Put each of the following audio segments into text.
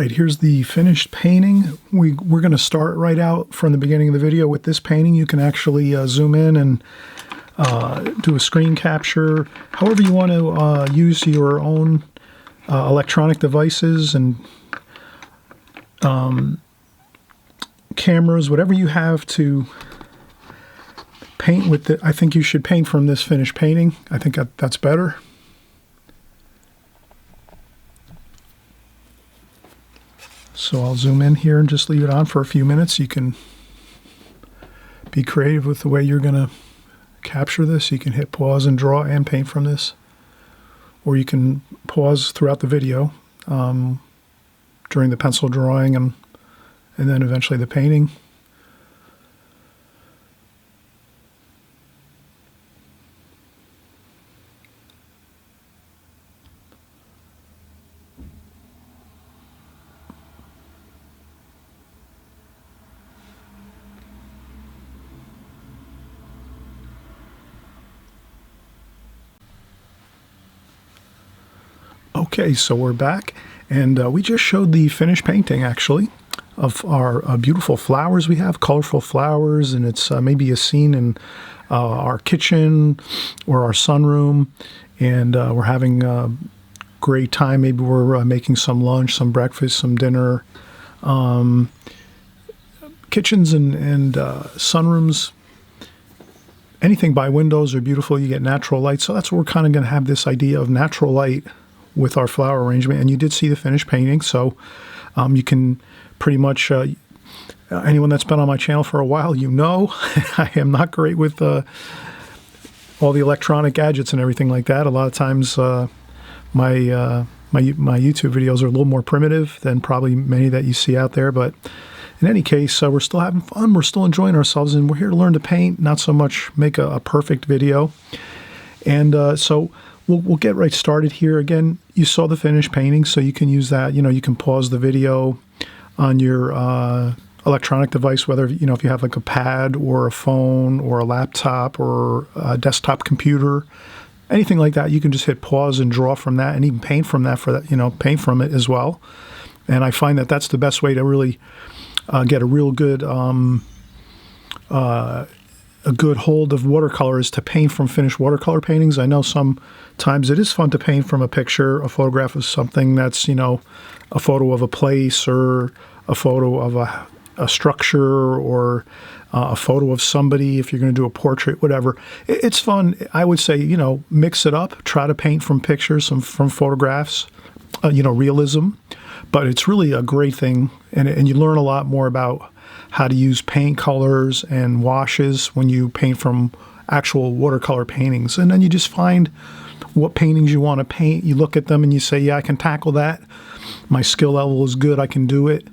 right, here's the finished painting. We're going to start right out from the beginning of the video with this painting. You can actually zoom in and do a screen capture. However you want to use your own electronic devices and cameras, whatever you have to paint with it. I think you should paint from this finished painting. I think that's better. So I'll zoom in here and just leave it on for a few minutes. You can be creative with the way you're going to capture this. You can hit pause and draw and paint from this. Or you can pause throughout the video during the pencil drawing and then eventually the painting. Okay, so we're back, and we just showed the finished painting, actually, of our beautiful flowers we have, colorful flowers, and it's maybe a scene in our kitchen or our sunroom, and we're having a great time. Maybe we're making some lunch, some breakfast, some dinner. Kitchens and sunrooms, anything by windows are beautiful. You get natural light, so that's what we're kind of going to have, this idea of natural light with our flower arrangement. And you did see the finished painting, so you can pretty much, anyone that's been on my channel for a while, you know, I am not great with all the electronic gadgets and everything like that. A lot of times my YouTube videos are a little more primitive than probably many that you see out there, but in any case, we're still having fun, we're still enjoying ourselves, and we're here to learn to paint, not so much make a perfect video. And so we'll get right started here. Again, you saw the finished painting, so you can use that. You know, you can pause the video on your electronic device, whether, you know, if you have like a pad or a phone or a laptop or a desktop computer, anything like that. You can just hit pause and draw from that, and even paint from that, paint from it as well. And I find that that's the best way to really get a real good a good hold of watercolor, is to paint from finished watercolor paintings. I know sometimes it is fun to paint from a picture, a photograph of something that's, you know, a photo of a place or a photo of a structure or a photo of somebody, if you're going to do a portrait, whatever. It's fun. I would say, you know, mix it up. Try to paint from pictures, from photographs, you know, realism. But it's really a great thing, and you learn a lot more about how to use paint colors and washes when you paint from actual watercolor paintings. And then you just find what paintings you want to paint. You look at them and you say, yeah, I can tackle that. My skill level is good. I can do it.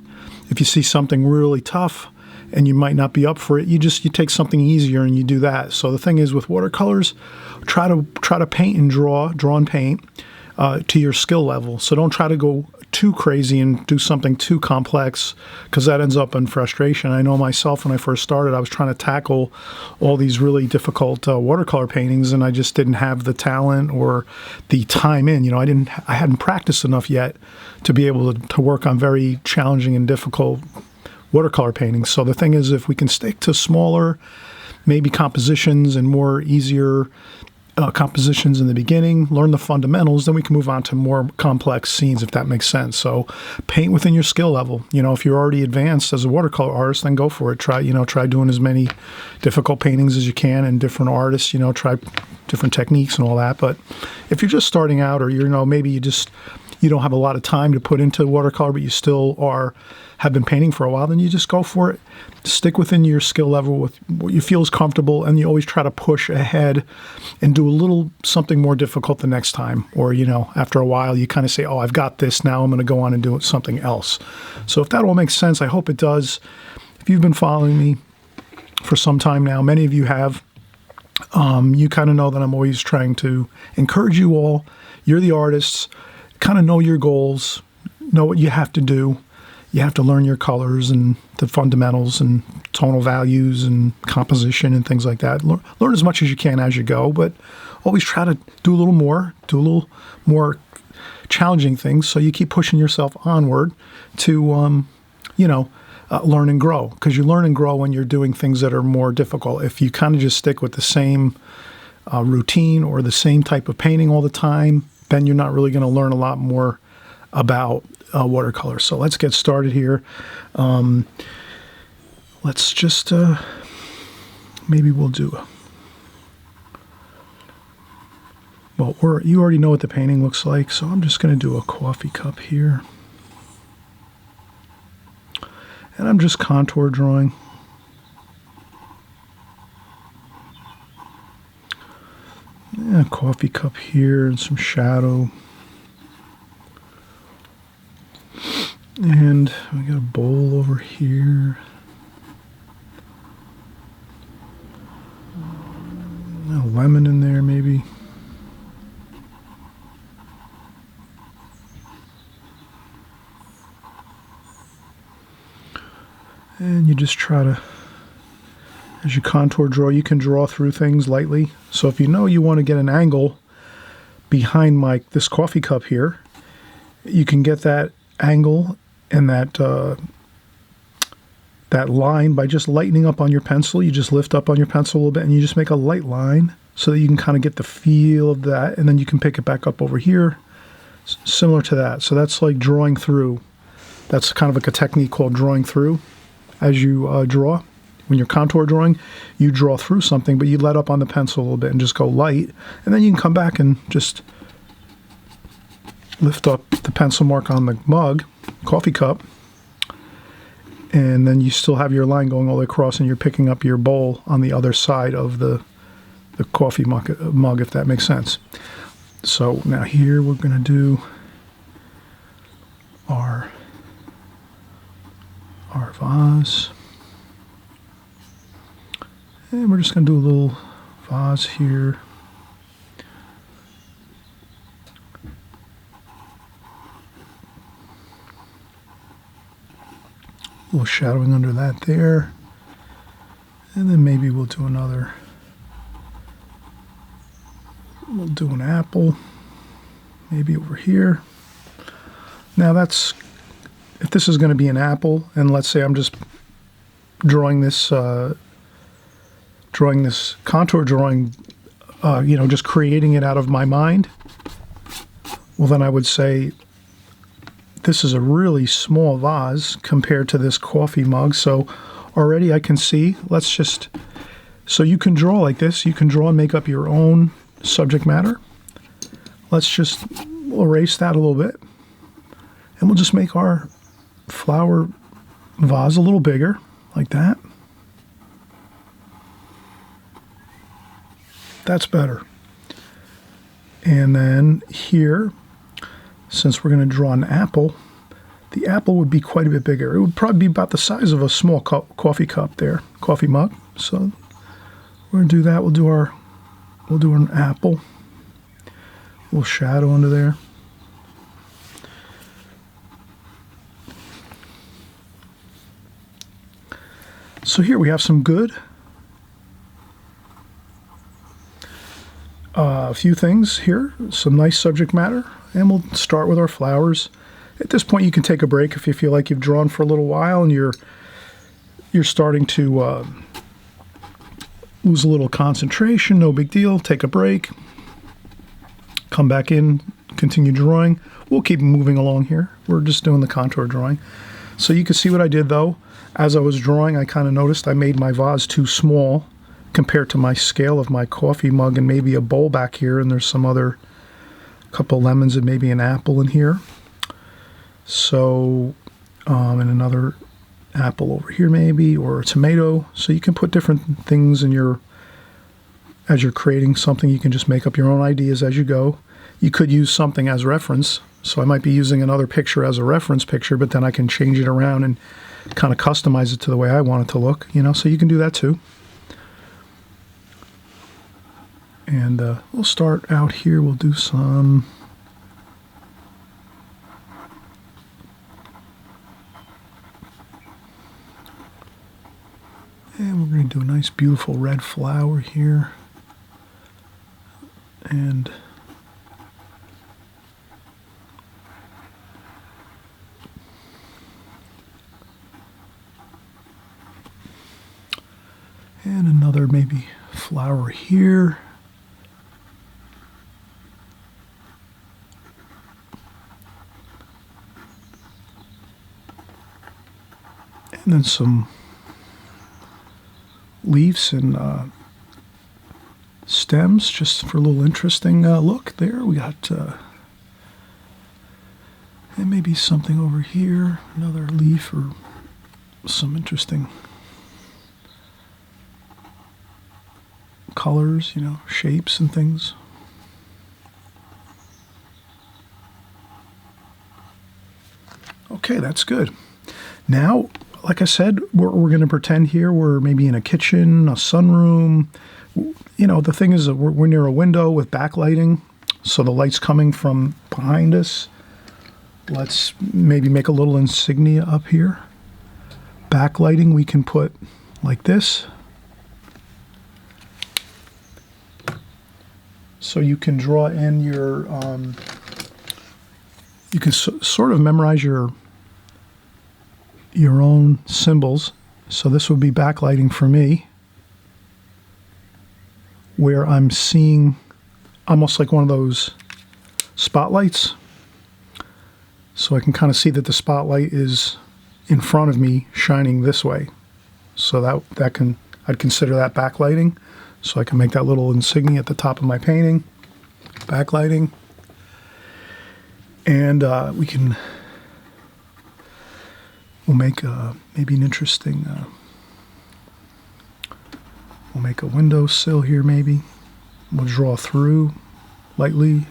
If you see something really tough and you might not be up for it, you take something easier and you do that. So the thing is, with watercolors, try to paint and draw and paint to your skill level. So don't try to go too crazy and do something too complex, because that ends up in frustration. I know myself, when I first started, I was trying to tackle all these really difficult watercolor paintings, and I just didn't have the talent or the time in. You know, I hadn't practiced enough yet to be able to work on very challenging and difficult watercolor paintings. So the thing is, if we can stick to smaller, maybe compositions and more easier compositions in the beginning, learn the fundamentals, then we can move on to more complex scenes, if that makes sense. So paint within your skill level. You know, if you're already advanced as a watercolor artist, then go for it. Try doing as many difficult paintings as you can, and different artists, you know, try different techniques and all that. But if you're just starting out, or, you know, maybe you don't have a lot of time to put into watercolor, but you still have been painting for a while, then you just go for it. Stick within your skill level with what you feel is comfortable, and you always try to push ahead and do a little something more difficult the next time. Or, you know, after a while, you kind of say, oh, I've got this now, I'm going to go on and do something else. So if that all makes sense, I hope it does. If you've been following me for some time now, many of you have, you kind of know that I'm always trying to encourage you all. You're the artists. Kind of know your goals, know what you have to do. You have to learn your colors and the fundamentals and tonal values and composition and things like that. Learn as much as you can as you go, but always try to do a little more challenging things. So you keep pushing yourself onward to, learn and grow, because you learn and grow when you're doing things that are more difficult. If you kind of just stick with the same routine or the same type of painting all the time, then you're not really going to learn a lot more about watercolor. So let's get started here. Let's just, maybe we'll do, you already know what the painting looks like, so I'm just going to do a coffee cup here. And I'm just contour drawing. Yeah, coffee cup here and some shadow. And we got a bowl over here. A lemon in there maybe. And you just try to, as you contour draw, you can draw through things lightly. So if you know you want to get an angle behind this coffee cup here, you can get that angle and that line by just lightening up on your pencil. You just lift up on your pencil a little bit and you just make a light line so that you can kind of get the feel of that, and then you can pick it back up over here, similar to that. So that's like drawing through. That's kind of like a technique called drawing through. As you draw, when you're contour drawing, you draw through something, but you let up on the pencil a little bit and just go light, and then you can come back and just lift up the pencil mark on the mug, coffee cup, and then you still have your line going all the way across, and you're picking up your bowl on the other side of the coffee mug, if that makes sense. So now here we're going to do our vase, and we're just going to do a little vase here. A little shadowing under that there, and then maybe we'll do another. We'll do an apple, maybe over here. Now that's, if this is going to be an apple, and let's say I'm just drawing this contour drawing, just creating it out of my mind, well, then I would say this is a really small vase compared to this coffee mug. So already I can see, so you can draw like this. You can draw and make up your own subject matter. Let's just erase that a little bit, and we'll just make our flower vase a little bigger, like that. That's better. And then here, since we're going to draw an apple, the apple would be quite a bit bigger. It would probably be about the size of a small coffee cup there, coffee mug. So we're going to do that. We'll do an apple. A little shadow under there. So here we have some good, a few things here, some nice subject matter, and we'll start with our flowers. At this point, you can take a break if you feel like you've drawn for a little while and you're starting to lose a little concentration. No big deal. Take a break. Come back in. Continue drawing. We'll keep moving along here. We're just doing the contour drawing. So you can see what I did though. As I was drawing, I kind of noticed I made my vase too small compared to my scale of my coffee mug, and maybe a bowl back here, and there's some other couple lemons and maybe an apple in here. So, and another apple over here maybe, or a tomato. So you can put different things in as you're creating something. You can just make up your own ideas as you go. You could use something as reference. So I might be using another picture as a reference picture, but then I can change it around and kind of customize it to the way I want it to look, so you can do that too. And we'll start out here. We'll do some and we're going to do a nice beautiful red flower here, and And another maybe flower here. And then some leaves and stems, just for a little interesting look there. We got, and maybe something over here, another leaf or some interesting colors, you know, shapes and things. Okay, that's good. Now, like I said, we're going to pretend here we're maybe in a kitchen, a sunroom. You know, the thing is that we're near a window with backlighting, so the light's coming from behind us. Let's maybe make a little insignia up here. Backlighting we can put like this. So you can draw in your, you can sort of memorize your own symbols. So this would be backlighting for me, where I'm seeing almost like one of those spotlights. So I can kind of see that the spotlight is in front of me shining this way. So I'd consider that backlighting. So I can make that little insignia at the top of my painting, backlighting. And we'll make maybe an interesting, we'll make a windowsill here maybe. We'll draw through lightly,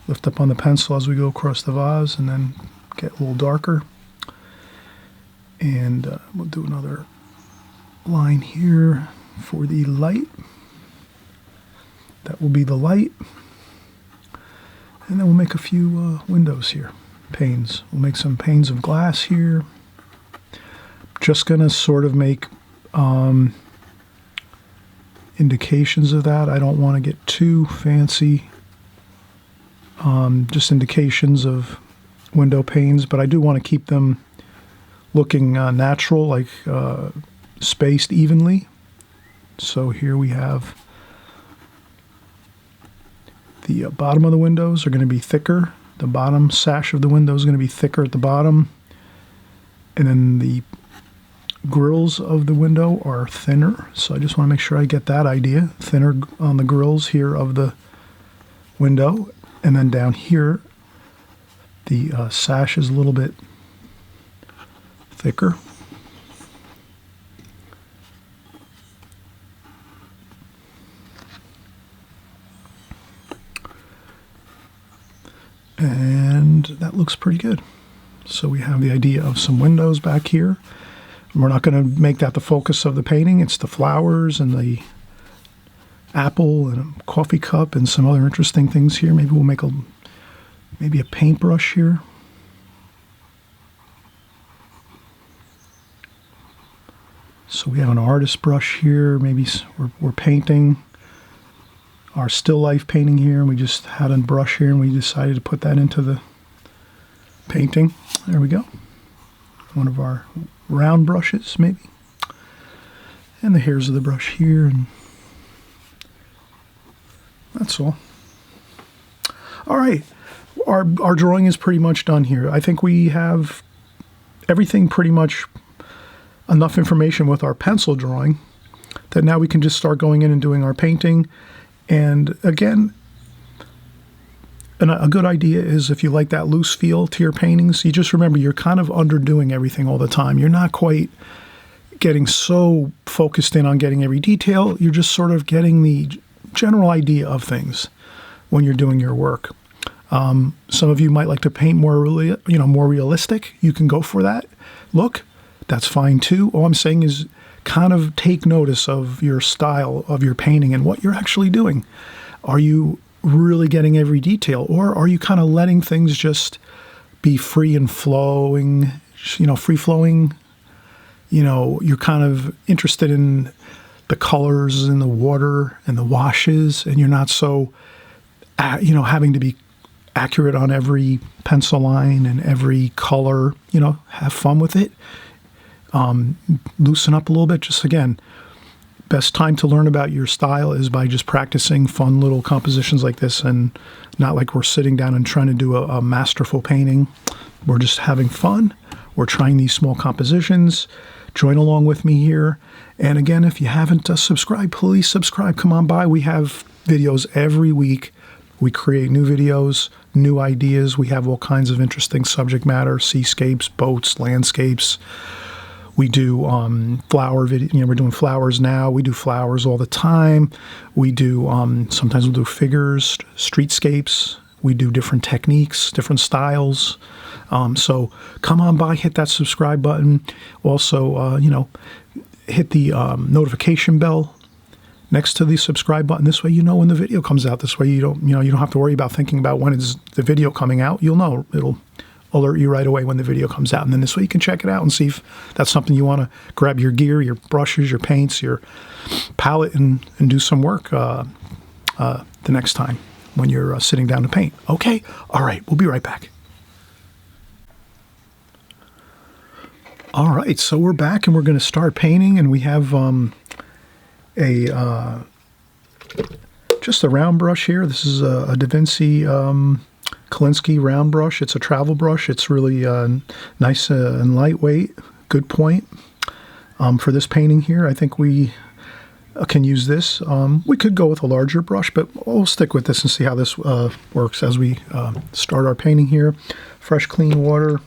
lift up on the pencil as we go across the vase, and then get a little darker. And we'll do another line here for the light. That will be the light. And then we'll make a few windows here, panes. We'll make some panes of glass here. Just going to sort of make indications of that. I don't want to get too fancy. Just indications of window panes, but I do want to keep them looking natural, like spaced evenly. So here we have the bottom of the windows are going to be thicker. The bottom sash of the window is going to be thicker at the bottom. And then the grills of the window are thinner. So I just want to make sure I get that idea. Thinner on the grills here of the window. And then down here, the sash is a little bit thicker. And that looks pretty good. So we have the idea of some windows back here. We're not going to make that the focus of the painting. It's the flowers and the apple and a coffee cup and some other interesting things here. Maybe we'll make maybe a paintbrush here. So we have an artist brush here. Maybe we're painting our still life painting here, and we just had a brush here and we decided to put that into the painting. There we go. One of our round brushes maybe. And the hairs of the brush here, and that's all. All right, our drawing is pretty much done here. I think we have everything pretty much enough information with our pencil drawing that now we can just start going in and doing our painting. And again, a good idea is if you like that loose feel to your paintings, you just remember you're kind of underdoing everything all the time. You're not quite getting so focused in on getting every detail. You're just sort of getting the general idea of things when you're doing your work. Some of you might like to paint more realistic. You can go for that look. That's fine too. All I'm saying is kind of take notice of your style of your painting and what you're actually doing. Are you really getting every detail, or are you kind of letting things just be free and flowing, free flowing? You're kind of interested in the colors and the water and the washes, and you're not so, having to be accurate on every pencil line and every color. Have fun with it. Loosen up a little bit. Just again, best time to learn about your style is by just practicing fun little compositions like this, and not like we're sitting down and trying to do a masterful painting. We're just having fun. We're trying these small compositions. Join along with me here. And again, if you haven't subscribed, please subscribe. Come on by. We have videos every week. We create new videos, new ideas. We have all kinds of interesting subject matter, seascapes, boats, landscapes. We do flower video. You know, we're doing flowers now. We do flowers all the time. We do, sometimes we'll do figures, streetscapes. We do different techniques, different styles. So come on by, hit that subscribe button. Also, you know, hit the notification bell next to the subscribe button. This way you know when the video comes out. This way you don't have to worry about thinking about when is the video coming out. You'll know. It'll alert you right away when the video comes out. And then this way you can check it out and see if that's something you want to grab your gear, your brushes, your paints, your palette, and do some work the next time when you're sitting down to paint. Okay? All right. We'll be right back. All right. So we're back and we're going to start painting, and we have just a round brush here. This is a Da Vinci Kolinsky round brush. It's a travel brush. It's really nice and lightweight. Good point. For this painting here, I think we can use this. We could go with a larger brush, but we'll stick with this and see how this works as we start our painting here. Fresh, clean water.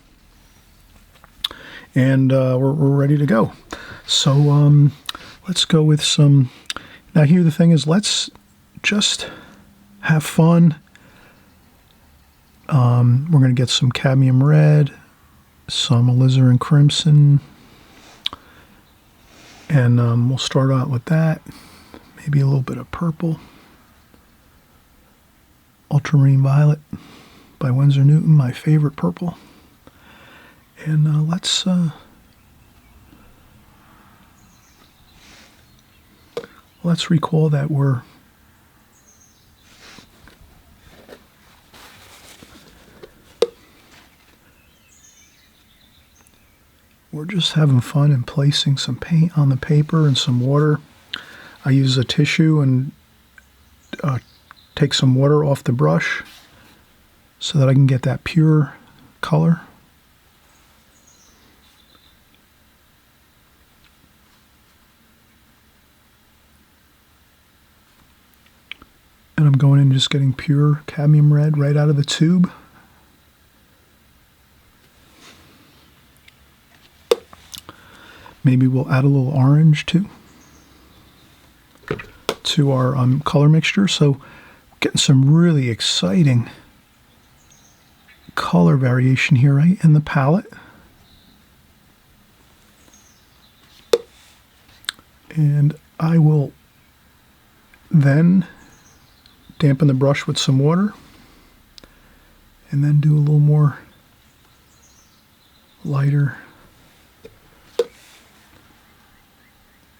And we're ready to go. So let's go with some. Now here the thing is, let's just have fun. We're going to get some cadmium red, some alizarin crimson, and we'll start out with that. Maybe a little bit of purple. Ultramarine violet by Winsor Newton, my favorite purple. And let's recall that we're just having fun and placing some paint on the paper and some water. I use a tissue and take some water off the brush so that I can get that pure color. And I'm going in and just getting pure cadmium red right out of the tube. Maybe we'll add a little orange too to our color mixture. So getting some really exciting color variation here, right, in the palette. And I will then dampen the brush with some water, and then do a little more lighter.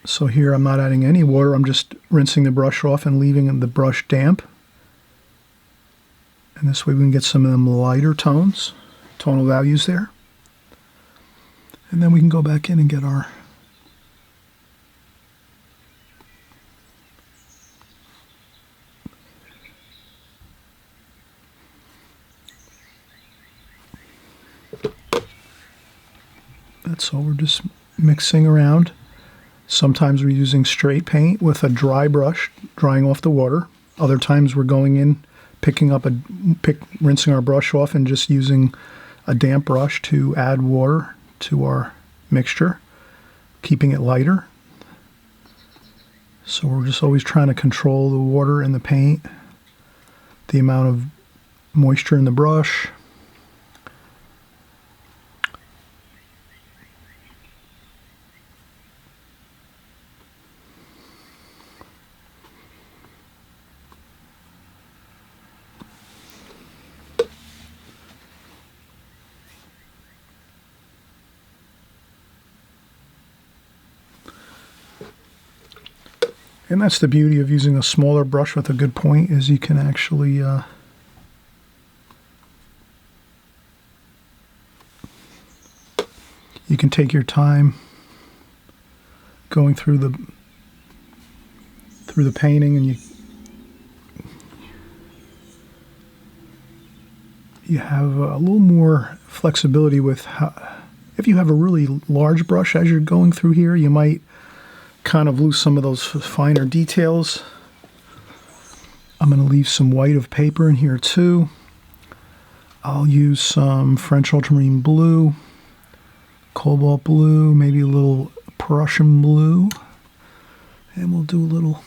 So here I'm not adding any water, I'm just rinsing the brush off and leaving the brush damp. And this way we can get some of them lighter tones, tonal values there. And then we can go back in and get our so we're just mixing around. Sometimes we're using straight paint with a dry brush, drying off the water. Other times we're going in, rinsing our brush off and just using a damp brush to add water to our mixture, keeping it lighter. So we're just always trying to control the water in the paint, the amount of moisture in the brush. And that's the beauty of using a smaller brush with a good point, is you can actually you can take your time going through through the painting, and you have a little more flexibility with how, if you have a really large brush as you're going through here, you might kind of lose some of those finer details. I'm going to leave some white of paper in here too. I'll use some French ultramarine blue, cobalt blue, maybe a little Prussian blue, and we'll do a little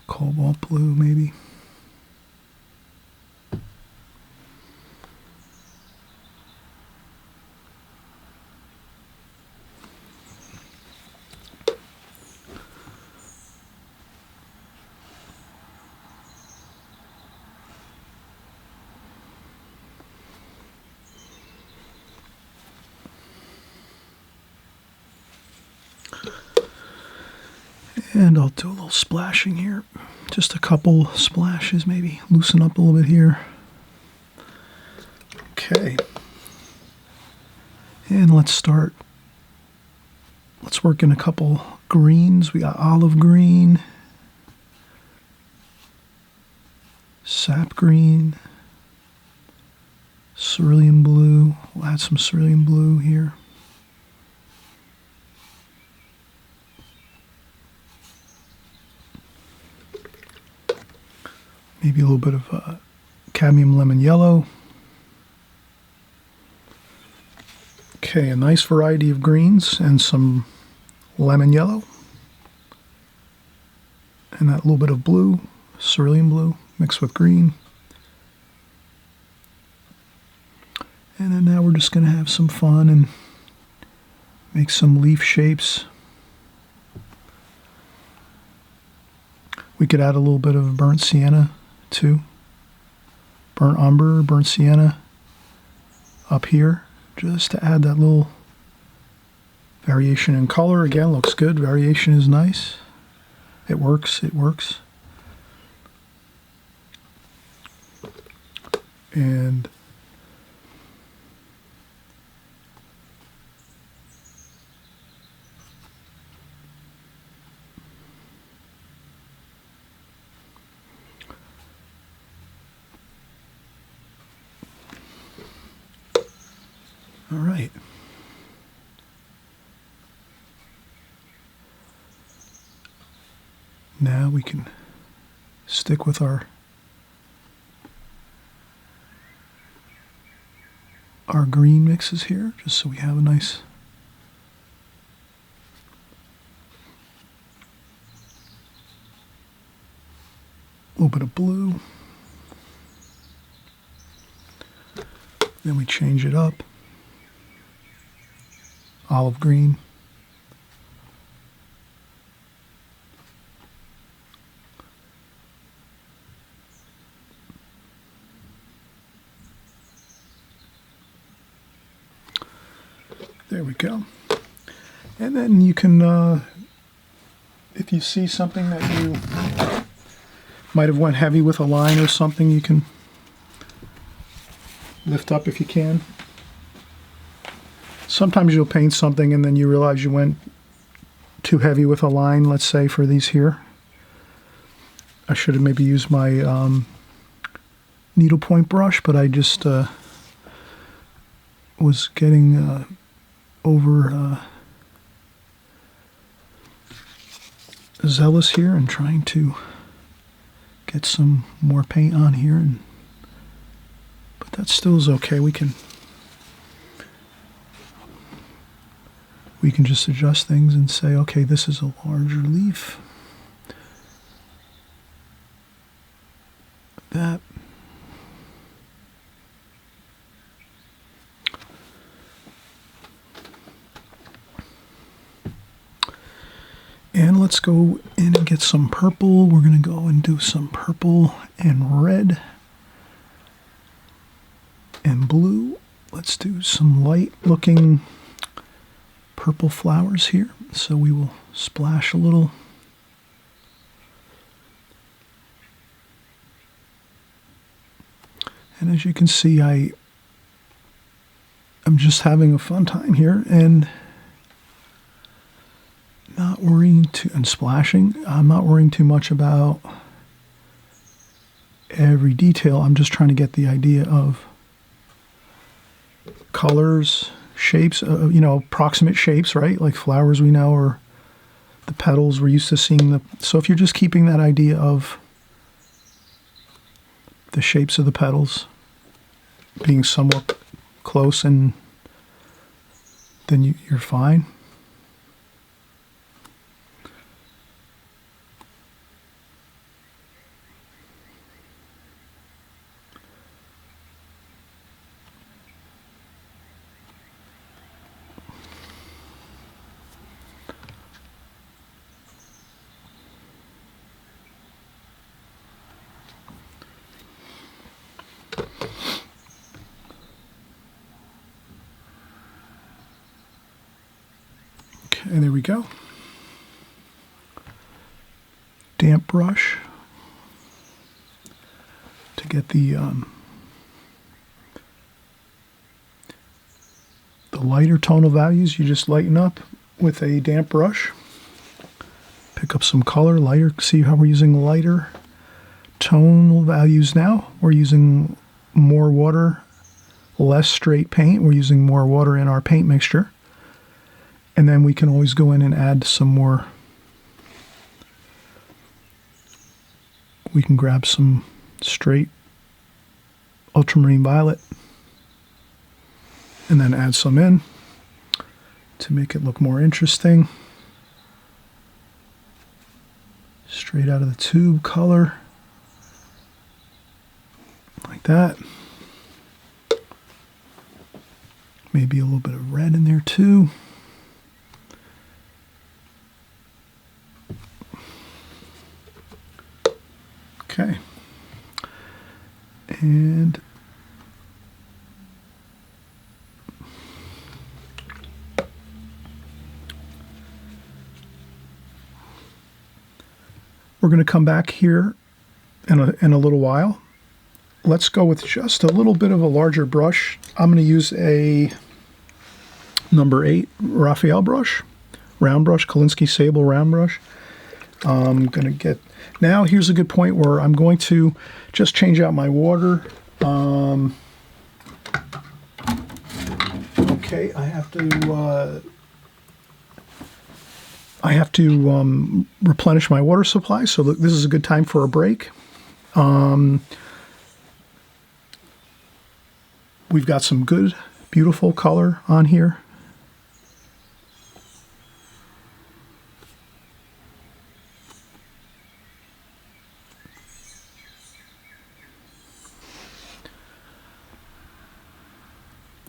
cobalt blue maybe. And I'll do a little splashing here. Just a couple splashes, maybe loosen up a little bit here. Okay. And let's start. Let's work in a couple greens. We got olive green, sap green, cerulean blue. We'll add some cerulean blue here. Maybe a little bit of cadmium lemon yellow. Okay, a nice variety of greens and some lemon yellow. And that little bit of blue, cerulean blue, mixed with green. And then now we're just going to have some fun and make some leaf shapes. We could add a little bit of burnt sienna too. Burnt umber, burnt sienna up here, just to add that little variation in color. Again, looks good. Variation is nice. It works. It works. And all right. Now we can stick with our green mixes here, just so we have a nice little bit of blue. Then we change it up. Olive green. There we go. And then you can, if you see something that you might have went heavy with a line or something, you can lift up if you can. Sometimes you'll paint something and then you realize you went too heavy with a line, let's say for these here. I should have maybe used my needlepoint brush, but I just was getting over zealous here and trying to get some more paint on here, but that still is okay. We can just adjust things and say, okay, this is a larger leaf. That. And let's go in and get some purple. We're going to go and do some purple and red and blue. Let's do some light looking purple flowers here. So we will splash a little. And as you can see, I I'm just having a fun time here and not worrying and splashing. I'm not worrying too much about every detail. I'm just trying to get the idea of colors, shapes, approximate shapes, right? Like flowers we know, or the petals we're used to seeing. So if you're just keeping that idea of the shapes of the petals being somewhat close, and then you're fine. Okay, there we go. Damp brush to get the lighter tonal values. You just lighten up with a damp brush. Pick up some color, lighter. See how we're using lighter tonal values now. We're using more water, less straight paint. We're using more water in our paint mixture. And then we can always go in and add some more. We can grab some straight ultramarine violet and then add some in to make it look more interesting. Straight out of the tube color, like that. Maybe a little bit of red in there too. Okay, and we're going to come back here in a little while. Let's go with just a little bit of a larger brush. I'm going to use a number 8 Raphael brush, round brush, Kolinsky Sable round brush. I'm going to get, now here's a good point where I'm going to just change out my water. Okay, I have to replenish my water supply, so this is a good time for a break. We've got some good, beautiful color on here.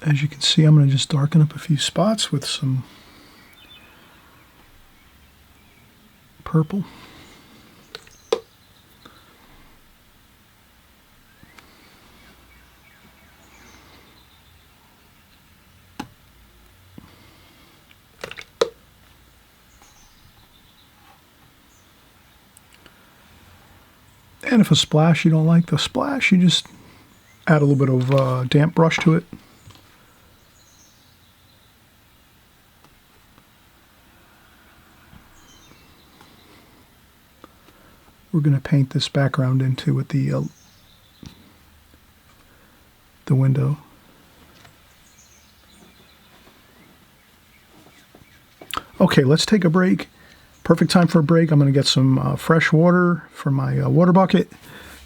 As you can see, I'm going to just darken up a few spots with some purple. And if a splash, you don't like the splash, you just add a little bit of damp brush to it. We're going to paint this background into with the window. Okay, let's take a break. Perfect time for a break. I'm going to get some fresh water from my water bucket,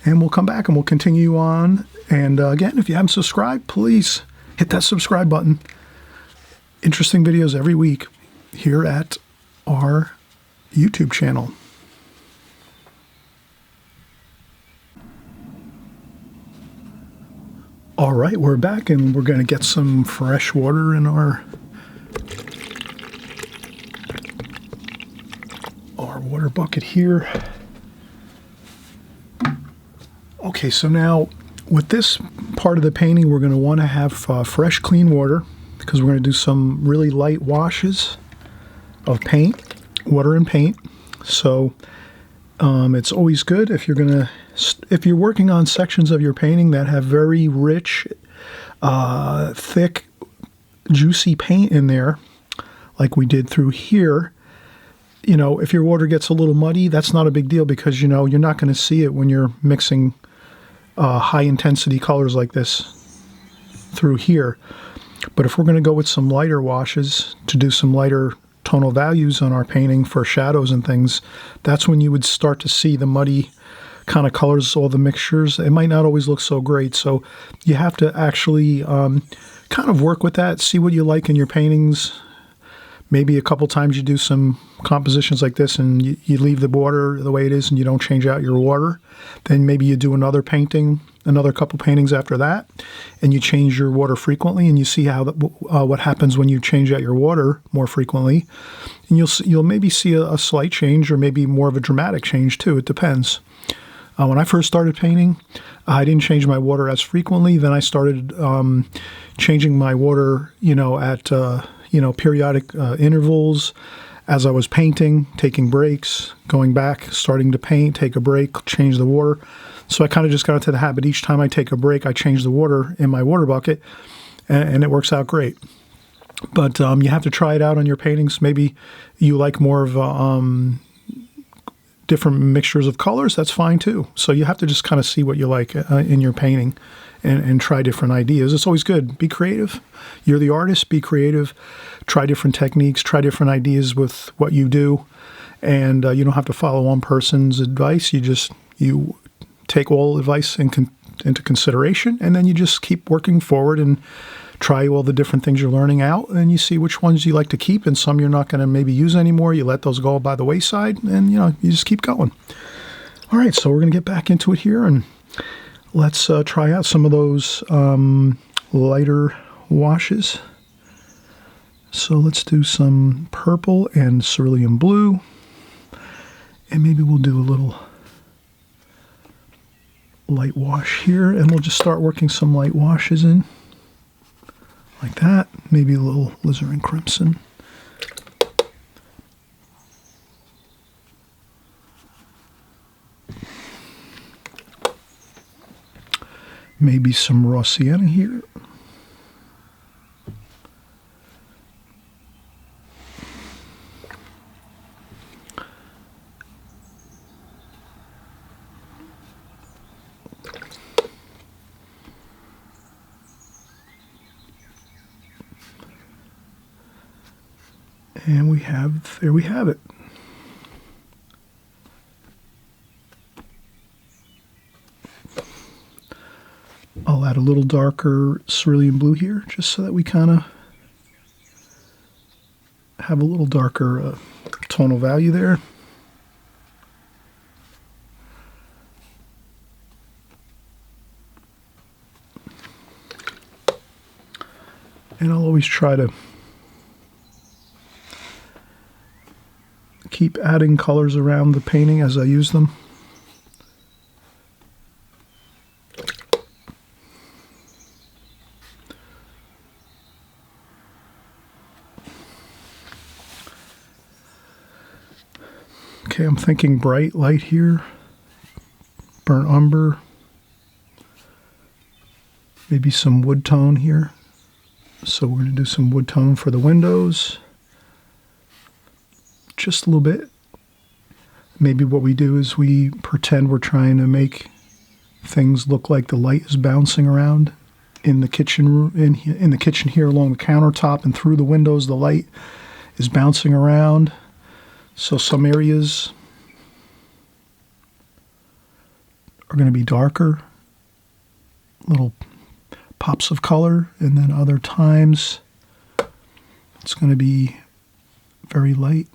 and we'll come back and we'll continue on. And again, if you haven't subscribed, please hit that subscribe button. Interesting videos every week here at our YouTube channel. All right, we're back, and we're going to get some fresh water in our water bucket here. Okay, so now with this part of the painting, we're going to want to have fresh, clean water, because we're going to do some really light washes of paint, water and paint. So it's always good if you're working on sections of your painting that have very rich, thick juicy paint in there, like we did through here, if your water gets a little muddy, that's not a big deal because, you're not going to see it when you're mixing high intensity colors like this through here. But if we're going to go with some lighter washes to do some lighter tonal values on our painting for shadows and things, that's when you would start to see the muddy kind of colors, all the mixtures. It might not always look so great, so you have to actually kind of work with that, see what you like in your paintings. Maybe a couple times you do some compositions like this and you leave the water the way it is and you don't change out your water. Then maybe you do another painting, another couple paintings after that, and you change your water frequently, and you see how what happens when you change out your water more frequently. And you'll maybe see a slight change, or maybe more of a dramatic change too. It depends. When I first started painting, I didn't change my water as frequently. Then I started changing my water, at periodic intervals as I was painting, taking breaks, going back, starting to paint, take a break, change the water. So I kind of just got into the habit. Each time I take a break, I change the water in my water bucket, and it works out great. But you have to try it out on your paintings. Maybe you like more of different mixtures of colors. That's fine too. So you have to just kind of see what you like in your painting and try different ideas. It's always good. Be creative. You're the artist. Be creative. Try different techniques. Try different ideas with what you do. And you don't have to follow one person's advice. You take all advice into consideration, and then you just keep working forward and try all the different things you're learning out, and you see which ones you like to keep and some you're not going to maybe use anymore. You let those go by the wayside, and you just keep going. All right, so we're going to get back into it here, and let's try out some of those lighter washes. So let's do some purple and cerulean blue, and maybe we'll do a little light wash here, and we'll just start working some light washes in like that. Maybe a little alizarin crimson. Maybe some raw sienna here. And there we have it. I'll add a little darker cerulean blue here, just so that we kind of have a little darker tonal value there. And I'll always try to keep adding colors around the painting as I use them. Okay, I'm thinking bright light here, burnt umber, maybe some wood tone here. So we're going to do some wood tone for the windows. Just a little bit. Maybe what we do is we pretend we're trying to make things look like the light is bouncing around in the kitchen in the kitchen here along the countertop, and through the windows the light is bouncing around. So some areas are going to be darker, little pops of color, and then other times it's going to be very light.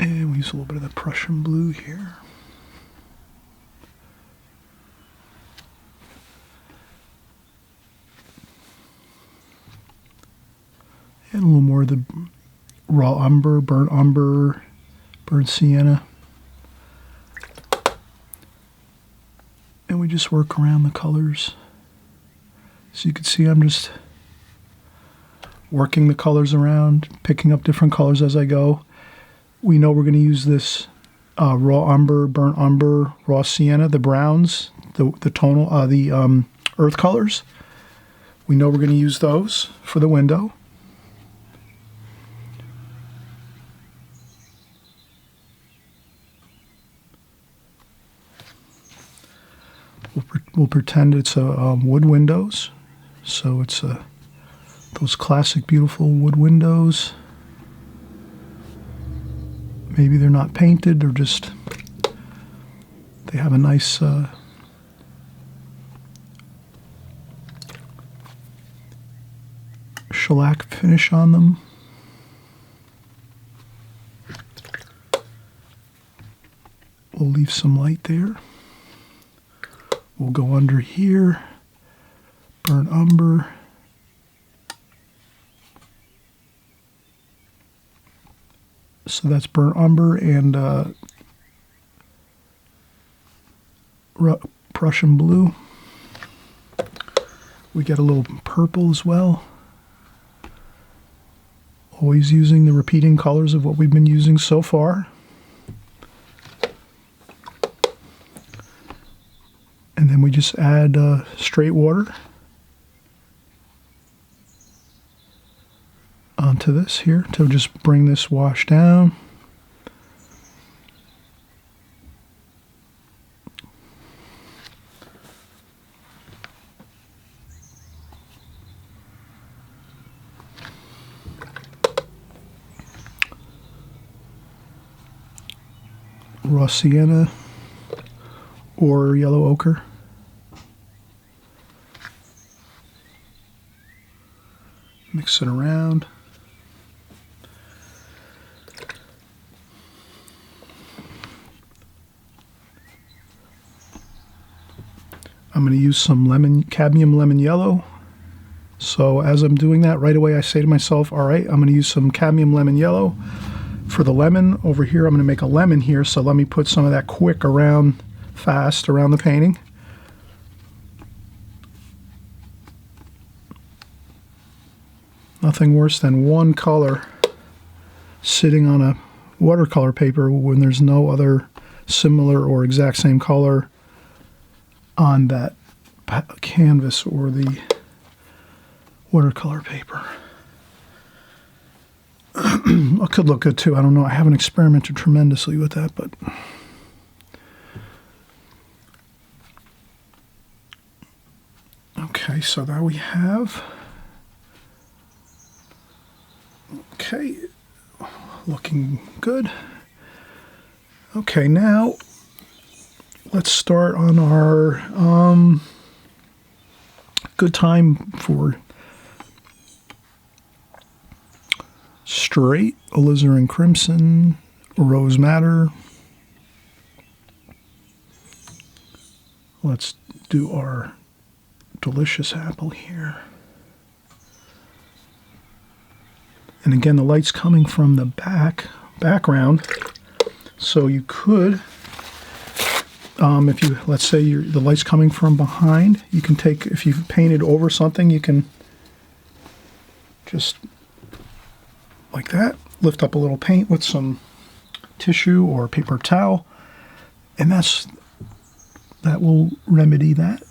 And we use a little bit of the Prussian blue here. And a little more of the raw umber, burnt sienna. And we just work around the colors. So you can see I'm just working the colors around, picking up different colors as I go. we know we're going to use this raw umber, burnt umber, raw sienna, the browns, the tonal, earth colors. We know we're going to use those for the window. We'll pretend it's wood windows. So it's those classic beautiful wood windows. Maybe they're not painted, they're just, they have a nice shellac finish on them. We'll leave some light there. We'll go under here, burnt umber. So that's burnt umber and Prussian blue. We get a little purple as well. Always using the repeating colors of what we've been using so far. And then we just add straight water onto this here to just bring this wash down. Raw sienna or yellow ochre. Mix it around. I'm going to use some cadmium lemon yellow. So as I'm doing that, right away I say to myself, all right, I'm going to use some cadmium lemon yellow. For the lemon over here, I'm going to make a lemon here, so let me put some of that quick around, fast around the painting. Nothing worse than one color sitting on a watercolor paper when there's no other similar or exact same color on that canvas or the watercolor paper. It could look good too. I don't know. I haven't experimented tremendously with that, but okay, so there we have. Okay, looking good. Okay, now let's start on our good time for straight, alizarin crimson, rose madder. Let's do our delicious apple here. And again, the light's coming from the background, so you could, if you, let's say the light's coming from behind, you can take, if you've painted over something, you can just like that, lift up a little paint with some tissue or paper towel, and that will remedy that.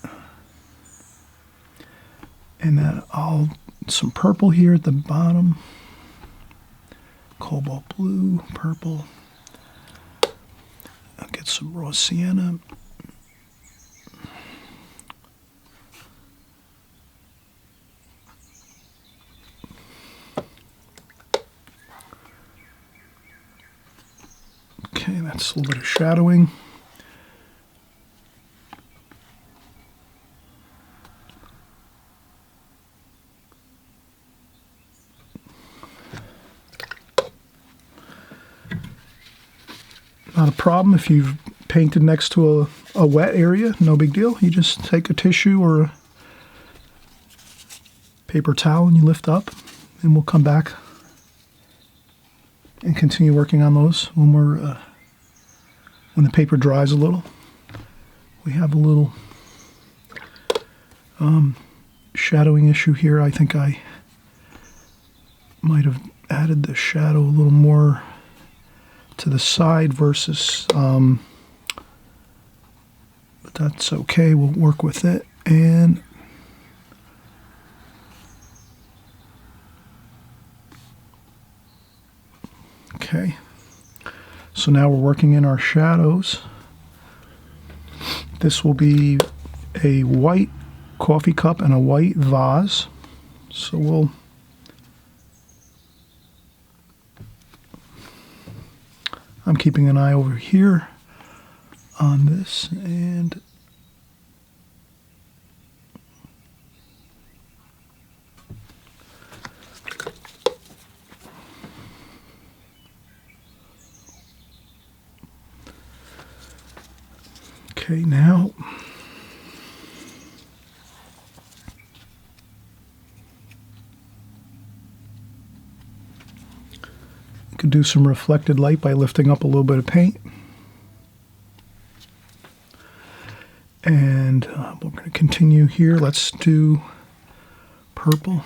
And then some purple here at the bottom, cobalt blue, purple. I'll get some raw sienna. Okay, that's a little bit of shadowing. Not a problem if you've painted next to a wet area, no big deal. You just take a tissue or a paper towel and you lift up, and we'll come back and continue working on those when when the paper dries a little. We have a little shadowing issue here. I think I might have added the shadow a little more to the side versus, but that's okay, we'll work with it. And okay, so now we're working in our shadows. This will be a white coffee cup and a white vase. So I'm keeping an eye over here on this, and okay, now you could do some reflected light by lifting up a little bit of paint. And we're going to continue here. Let's do purple.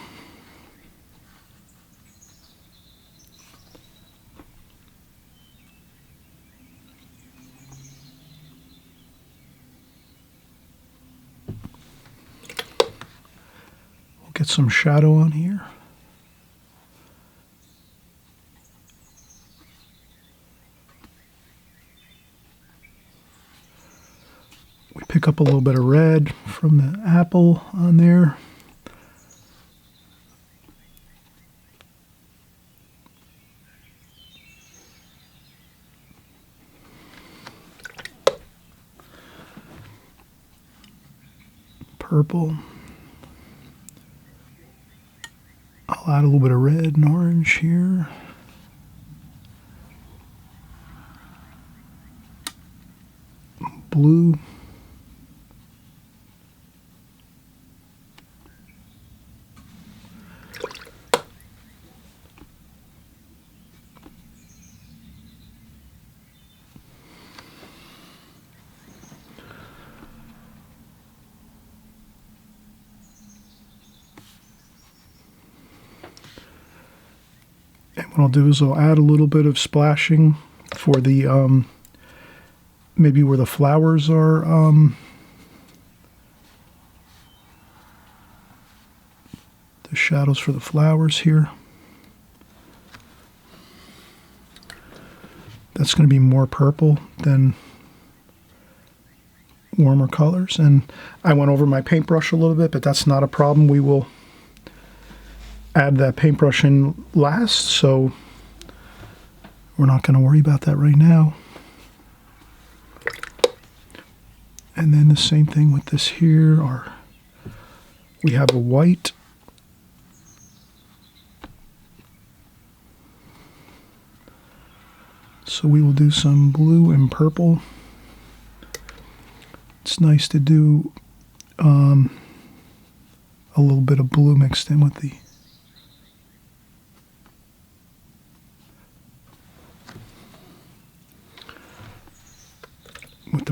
We'll get some shadow on here. We pick up a little bit of red from the apple on there. Purple. I'll add a little bit of red and orange here. Blue. And what I'll do is I'll add a little bit of splashing for the, maybe where the flowers are, the shadows for the flowers here. That's going to be more purple than warmer colors. And I went over my paintbrush a little bit, but that's not a problem. We will add that paintbrush in last, so we're not going to worry about that right now. And then the same thing with this here. We have a white. So we will do some blue and purple. It's nice to do a little bit of blue mixed in with the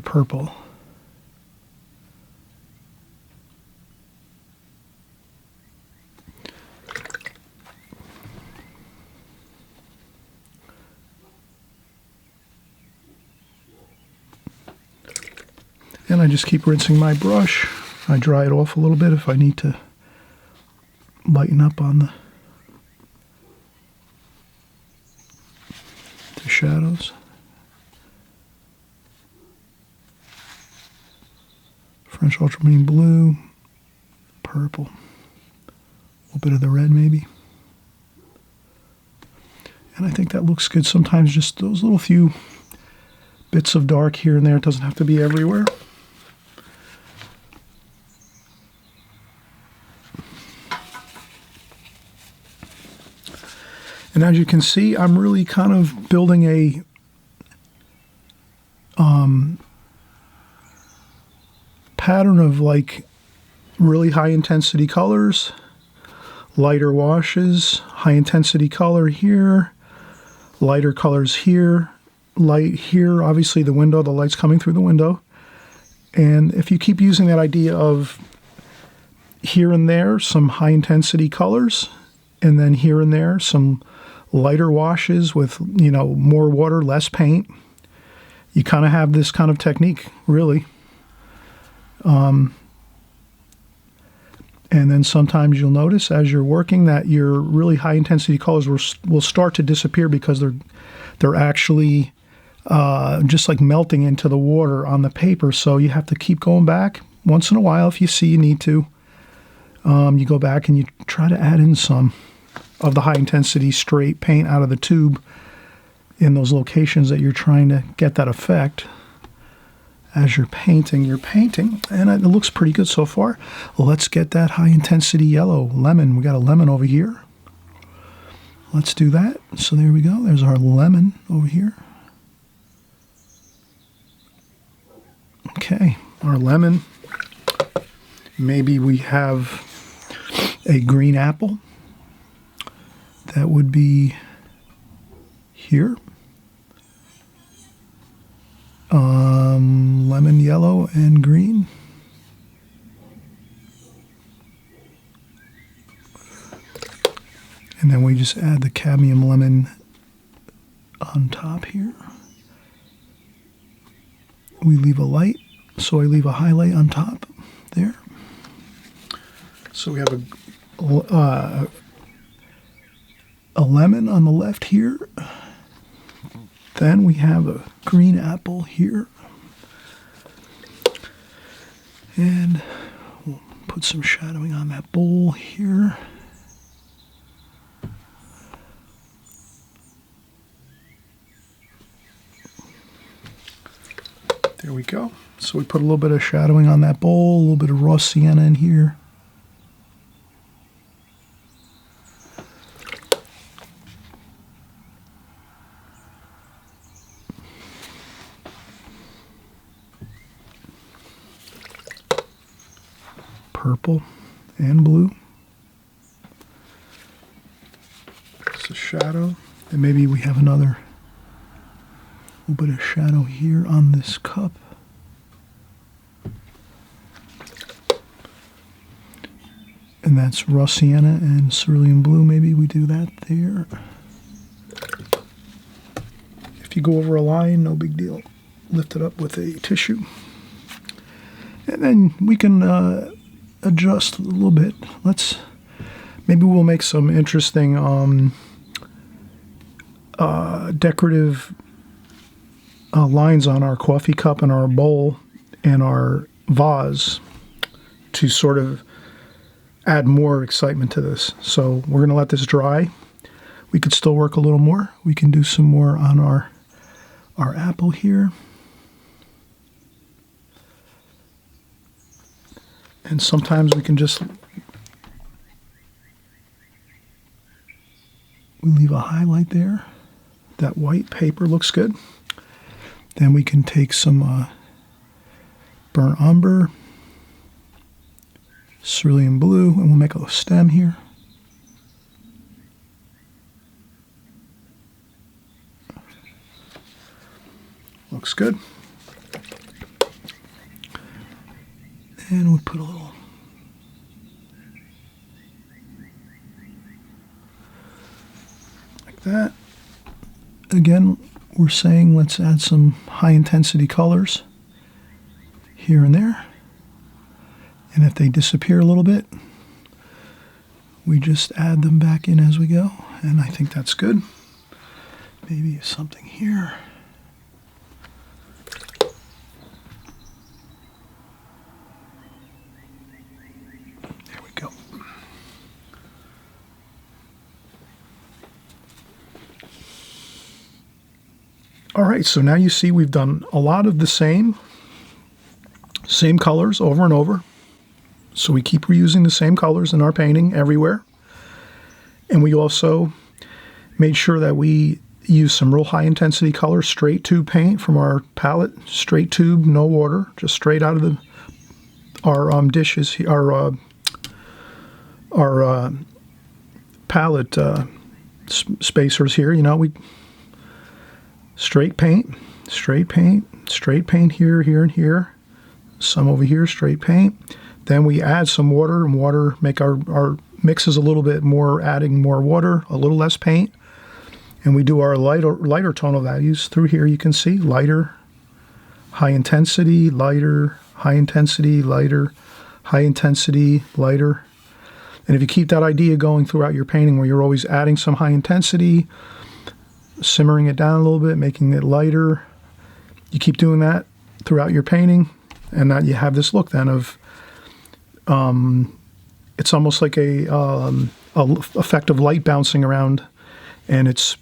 purple. And I just keep rinsing my brush. I dry it off a little bit if I need to lighten up on the shadows. French ultramarine blue, purple, a little bit of the red maybe. And I think that looks good. Sometimes just those little few bits of dark here and there. It doesn't have to be everywhere. And as you can see, I'm really kind of building a pattern of like really high intensity colors, lighter washes, high intensity color here, lighter colors here, light here, obviously the window, the light's coming through the window. And if you keep using that idea of here and there some high intensity colors, and then here and there some lighter washes with, you know, more water, less paint. You kind of have this kind of technique, really. And then sometimes you'll notice as you're working that your really high intensity colors will start to disappear because they're actually just like melting into the water on the paper. So you have to keep going back once in a while if you see you need to. You go back and you try to add in some of the high intensity straight paint out of the tube in those locations that you're trying to get that effect. As you're painting, and it looks pretty good so far. Let's get that high intensity yellow, lemon. We got a lemon over here. Let's do that. So there we go. There's our lemon over here. Okay, our lemon. Maybe we have a green apple. That would be here. Lemon yellow and green. And then we just add the cadmium lemon on top here. We leave a light, so I leave a highlight on top there. So we have a lemon on the left here. Then we have a green apple here. And we'll put some shadowing on that bowl here. There we go. So we put a little bit of shadowing on that bowl, a little bit of raw sienna in here. Purple and blue. Just a shadow. And maybe we have another little bit of shadow here on this cup. And that's raw sienna and cerulean blue. Maybe we do that there. If you go over a line, no big deal. Lift it up with a tissue. And then we can adjust a little bit. Maybe we'll make some interesting decorative lines on our coffee cup and our bowl and our vase to sort of add more excitement to this. So we're going to let this dry. We could still work a little more. We can do some more on our apple here. And sometimes we can just leave a highlight there. That white paper looks good. Then we can take some burnt umber, cerulean blue, and we'll make a stem here. Looks good. And we'll put a little like that. Again, we're saying let's add some high intensity colors here and there. And if they disappear a little bit, we just add them back in as we go. And I think that's good. Maybe something here. All right, so now you see we've done a lot of the same colors over and over. So we keep reusing the same colors in our painting everywhere. And we also made sure that we use some real high intensity colors, straight tube paint from our palette, straight tube, no water, just straight out of our dishes, our palette spacers here. You know, we straight paint, straight paint, straight paint here, here, and here. Some over here, straight paint. Then we add some water, and water make our mixes a little bit more, adding more water, a little less paint. and we do our lighter tonal values through here. You can see lighter, high intensity, lighter, high intensity, lighter, high intensity, lighter. And if you keep that idea going throughout your painting where you're always adding some high intensity, simmering it down a little bit, making it lighter, you keep doing that throughout your painting, and that you have this look then of, it's almost like a effect of light bouncing around, and it's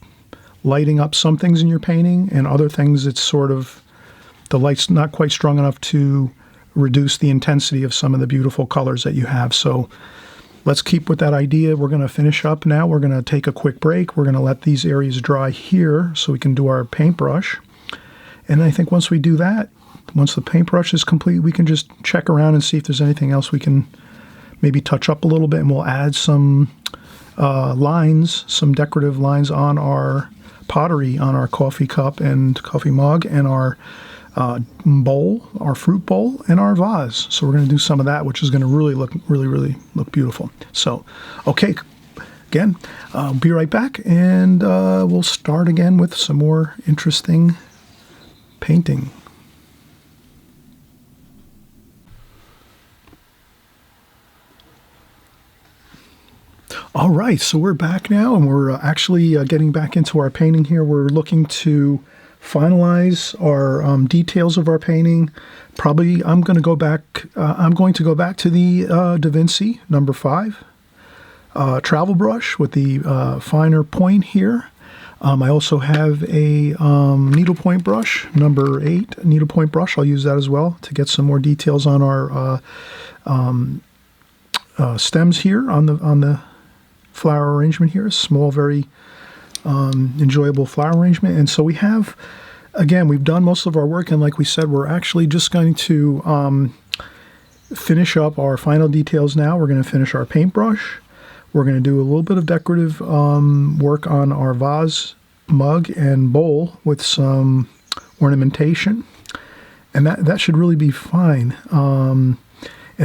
lighting up some things in your painting, and other things it's sort of, the light's not quite strong enough to reduce the intensity of some of the beautiful colors that you have. So let's keep with that idea. We're going to finish up now. We're going to take a quick break. We're going to let these areas dry here so we can do our paintbrush. And I think once we do that, once the paintbrush is complete, we can just check around and see if there's anything else we can maybe touch up a little bit, and we'll add some lines, some decorative lines on our pottery, on our coffee cup and coffee mug, and our bowl, our fruit bowl, and our vase. So we're going to do some of that, which is going to really look beautiful. So, okay, again, I'll be right back, and we'll start again with some more interesting painting. All right, so we're back now, and we're actually getting back into our painting here. We're looking to finalize our details of our painting. Probably I'm going to go back to the Da Vinci number 5 travel brush with the finer point here. I also have a needlepoint brush, number 8 needlepoint brush. I'll use that as well to get some more details on our stems here on the flower arrangement here. Small, very enjoyable flower arrangement. And so we have, again, we've done most of our work, and like we said, we're actually just going to finish up our final details now. We're going to finish our paintbrush. We're going to do a little bit of decorative work on our vase, mug, and bowl with some ornamentation, and that should really be fine. And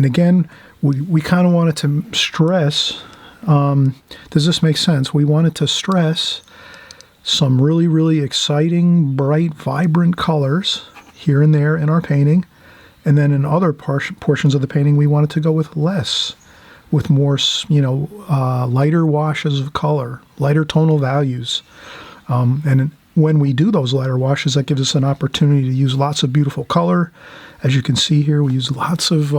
again, we kind of wanted to stress, does this make sense? We wanted to stress some really exciting, bright, vibrant colors here and there in our painting, and then in other portions of the painting we wanted to go with less, with more, lighter washes of color, lighter tonal values. And when we do those lighter washes, that gives us an opportunity to use lots of beautiful color. As you can see here, we use lots of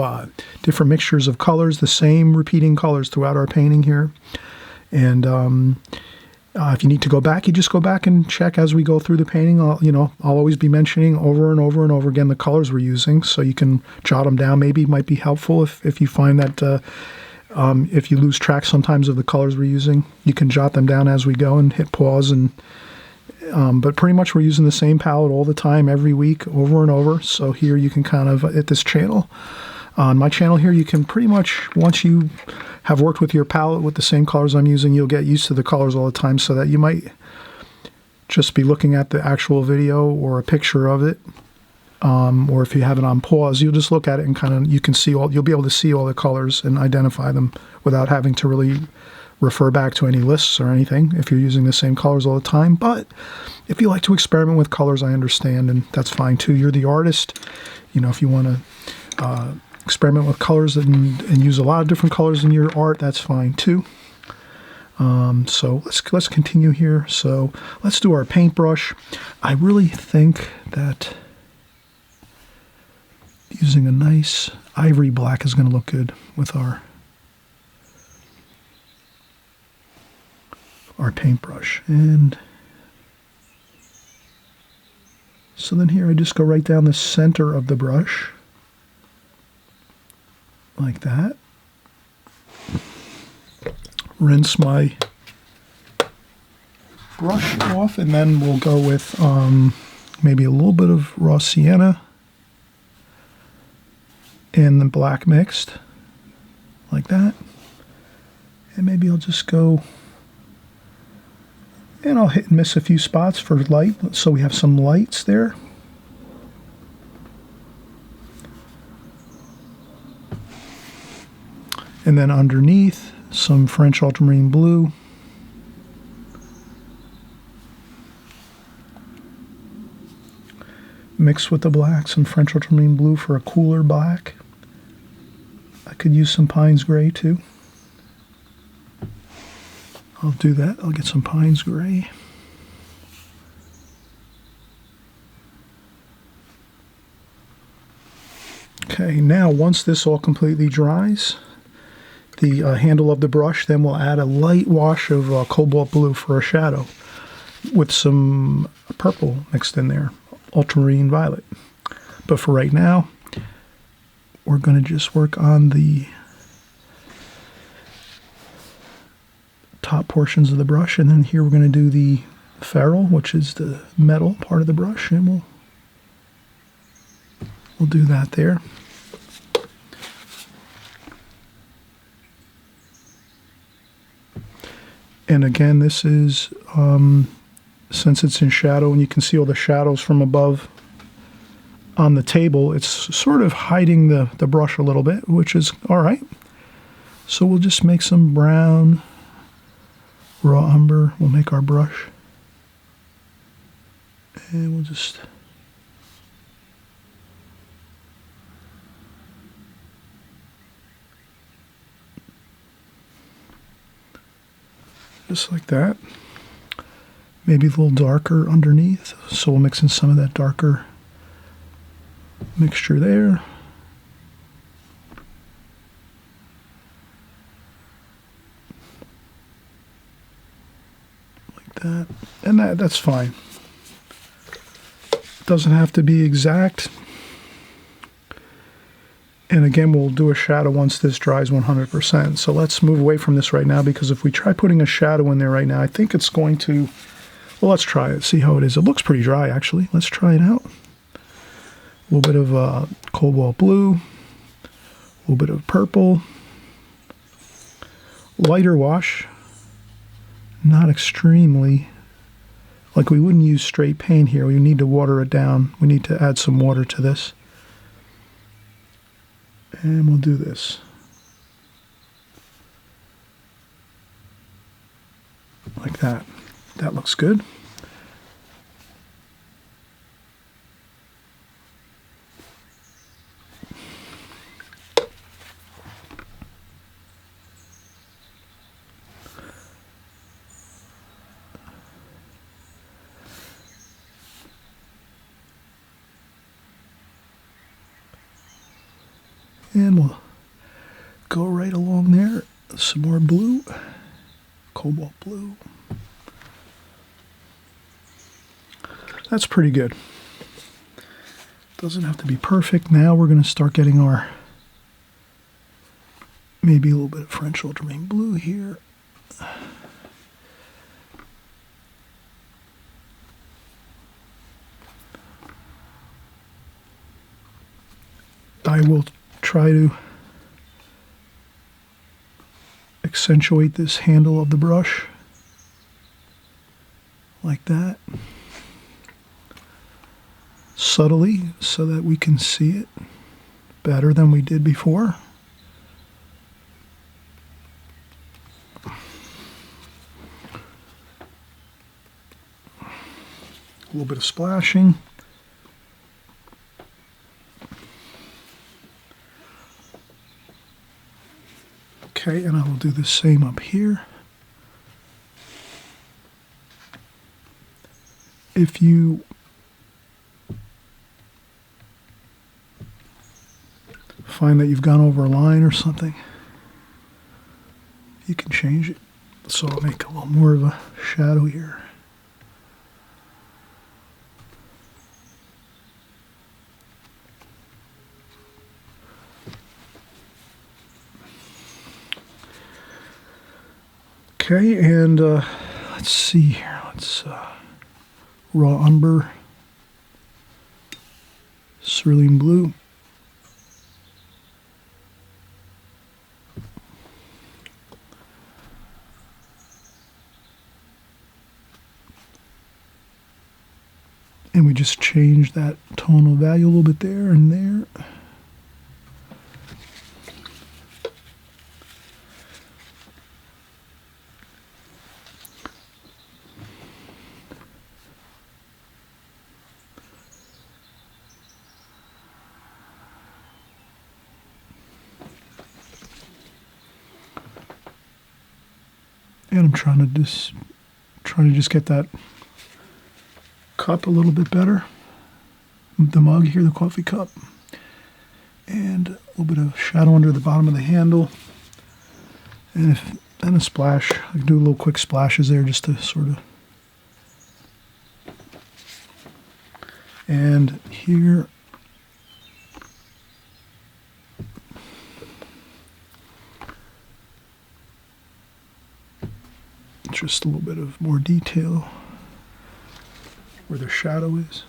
different mixtures of colors, the same repeating colors throughout our painting here. And if you need to go back, you just go back and check as we go through the painting. I'll always be mentioning over and over and over again the colors we're using, so you can jot them down. Maybe it might be helpful if you find that if you lose track sometimes of the colors we're using, you can jot them down as we go and hit pause. And but pretty much we're using the same palette all the time, every week, over and over. So here you can kind of, at this channel, on my channel here, you can pretty much, once you have worked with your palette with the same colors I'm using, you'll get used to the colors all the time, so that you might just be looking at the actual video or a picture of it. Or if you have it on pause, you'll just look at it and you'll be able to see all the colors and identify them without having to really refer back to any lists or anything if you're using the same colors all the time. But if you like to experiment with colors, I understand, and that's fine too. You're the artist. If you want to experiment with colors and use a lot of different colors in your art, that's fine too. So let's continue here. So let's do our paintbrush. I really think that using a nice ivory black is going to look good with our paintbrush. And so then here I just go right down the center of the brush like that. Rinse my brush off, and then we'll go with maybe a little bit of raw sienna and the black mixed, like that. And maybe I'll just go, and I'll hit and miss a few spots for light, so we have some lights there. And then underneath, some French ultramarine blue. mixed with the black, some French ultramarine blue for a cooler black. I could use some Pines Gray too. I'll do that. I'll get some Pines Gray. Okay, now once this all completely dries, the handle of the brush, then we'll add a light wash of cobalt blue for a shadow with some purple mixed in there, ultramarine violet. But for right now, we're going to just work on the top portions of the brush, and then here we're going to do the ferrule, which is the metal part of the brush, and we'll do that there. And again, this is, since it's in shadow and you can see all the shadows from above on the table, it's sort of hiding the brush a little bit, which is all right. So we'll just make some brown raw umber. We'll make our brush. And we'll just... just like that. Maybe a little darker underneath. So we'll mix in some of that darker mixture there. Like that. And that's fine. It doesn't have to be exact. And again, we'll do a shadow once this dries 100%. So let's move away from this right now, because if we try putting a shadow in there right now, I think it's going to, well, let's try it, see how it is. It looks pretty dry, actually. Let's try it out. A little bit of cobalt blue, a little bit of purple, lighter wash, not extremely, like we wouldn't use straight paint here. We need to water it down. We need to add some water to this. And we'll do this. Like that. That looks good. And we'll go right along there. Some more blue, cobalt blue. That's pretty good. Doesn't have to be perfect. Now we're going to start getting our, maybe a little bit of French ultramarine blue here. I will try to accentuate this handle of the brush like that, subtly, so that we can see it better than we did before. A little bit of splashing. Okay, and I will do the same up here. If you find that you've gone over a line or something, you can change it. So I'll make a little more of a shadow here. Okay, and let's see here. Let's raw umber, cerulean blue. And we just change that tonal value a little bit there and there. And I'm trying to just get that cup a little bit better. The mug here, the coffee cup. And a little bit of shadow under the bottom of the handle. And a splash. I can do little quick splashes there just to sort of. And here, just a little bit of more detail where the shadow is.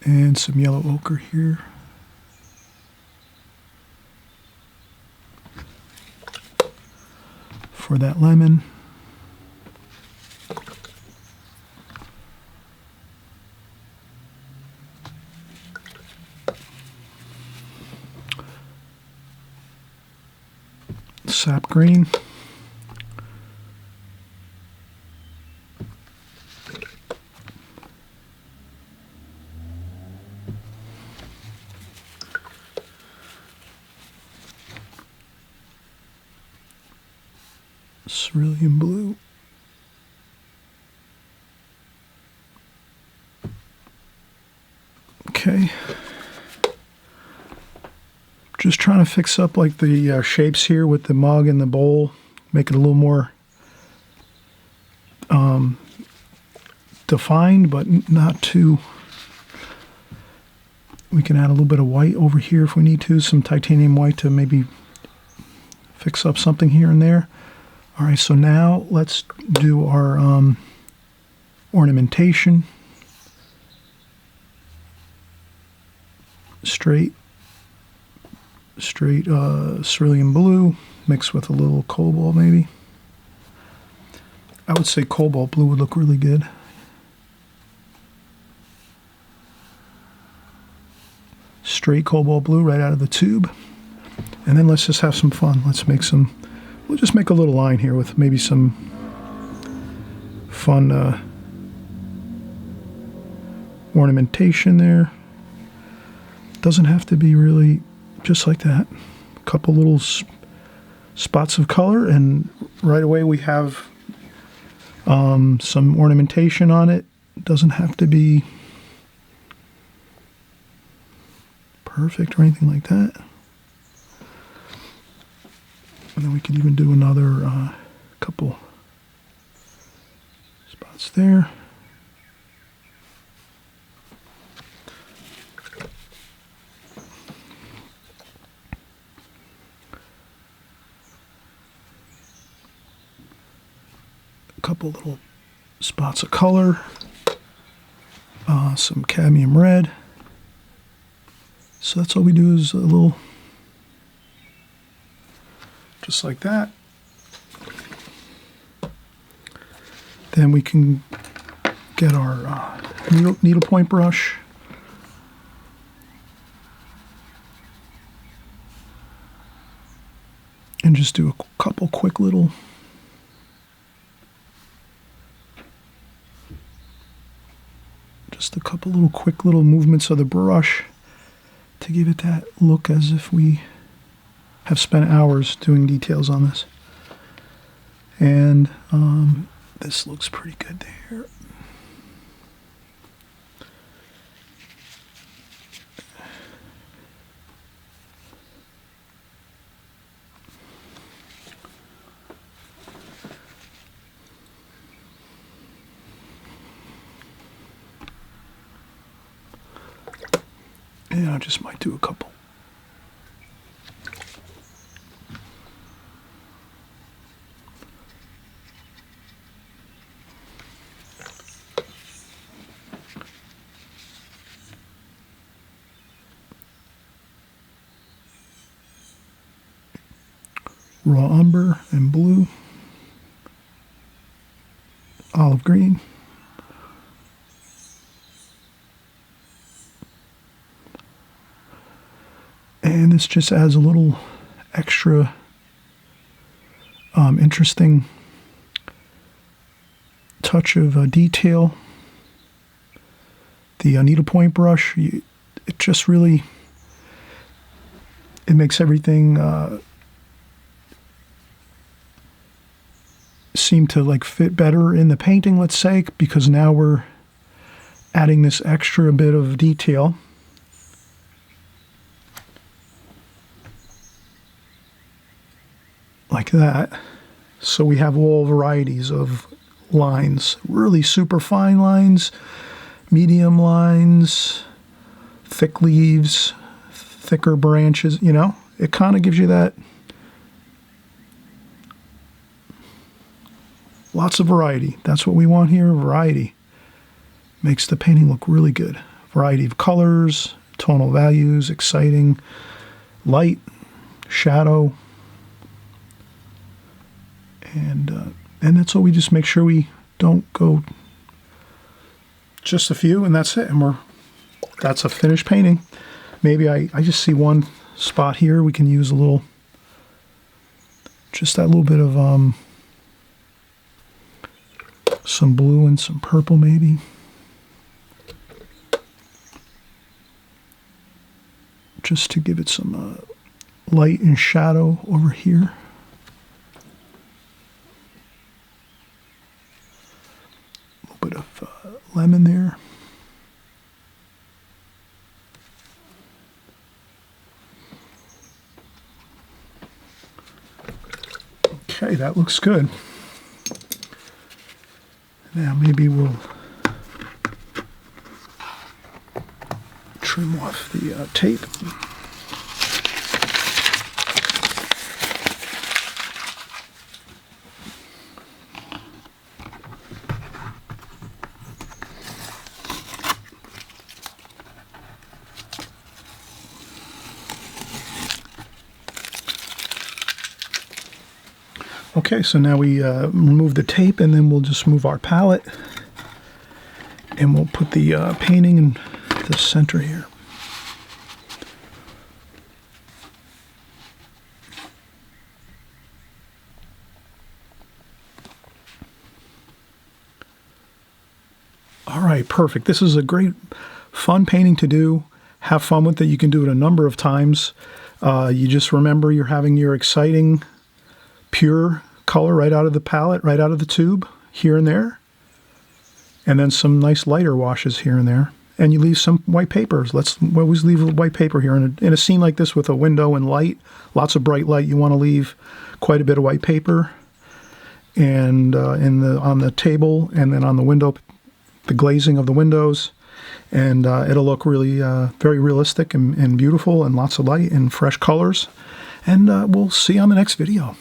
And some yellow ochre here. For that lemon. Sap green. Cerulean blue. Okay. Just trying to fix up like the shapes here with the mug and the bowl, make it a little more defined, but not too. We can add a little bit of white over here if we need to, some titanium white to maybe fix up something here and there. All right, so now let's do our ornamentation. Straight cerulean blue mixed with a little cobalt maybe. I would say cobalt blue would look really good. Straight cobalt blue right out of the tube. And then let's just have some fun. We'll just make a little line here with maybe some fun ornamentation there. Doesn't have to be really just like that. A couple little spots of color, and right away we have some ornamentation on it. Doesn't have to be perfect or anything like that. And then we can even do another couple spots there. A couple little spots of color. Some cadmium red. So that's all we do is a little, just like that. Then we can get our needlepoint brush. And just do a couple quick little quick little movements of the brush to give it that look as if we have spent hours doing details on this. And this looks pretty good there. And I just might do a couple. Raw umber and blue, olive green. And this just adds a little extra interesting touch of detail. The needlepoint brush, it just really, it makes everything seem to like fit better in the painting, let's say, because now we're adding this extra bit of detail. Like that. So we have all varieties of lines, really super fine lines, medium lines, thick leaves, thicker branches, you know, it kind of gives you that. Lots of variety. That's what we want here, variety. Makes the painting look really good. Variety of colors, tonal values, exciting, light, shadow. And that's what we just make sure we don't go just a few, and that's it. And that's a finished painting. Maybe I just see one spot here. We can use a little, just that little bit of some blue and some purple maybe. Just to give it some light and shadow over here. Bit of lemon there. Okay, that looks good. Now maybe we'll trim off the tape. Okay, so now we remove the tape, and then we'll just move our palette, and we'll put the painting in the center here. All right, perfect. This is a great, fun painting to do. Have fun with it. You can do it a number of times. You just remember you're having your exciting, pure color right out of the palette, right out of the tube, here and there. And then some nice lighter washes here and there. And you leave some white papers. Let's always leave a white paper here. In a scene like this with a window and light, lots of bright light, you want to leave quite a bit of white paper. And on the table, and then on the window, the glazing of the windows. And it'll look really very realistic and beautiful, and lots of light and fresh colors. And we'll see you on the next video.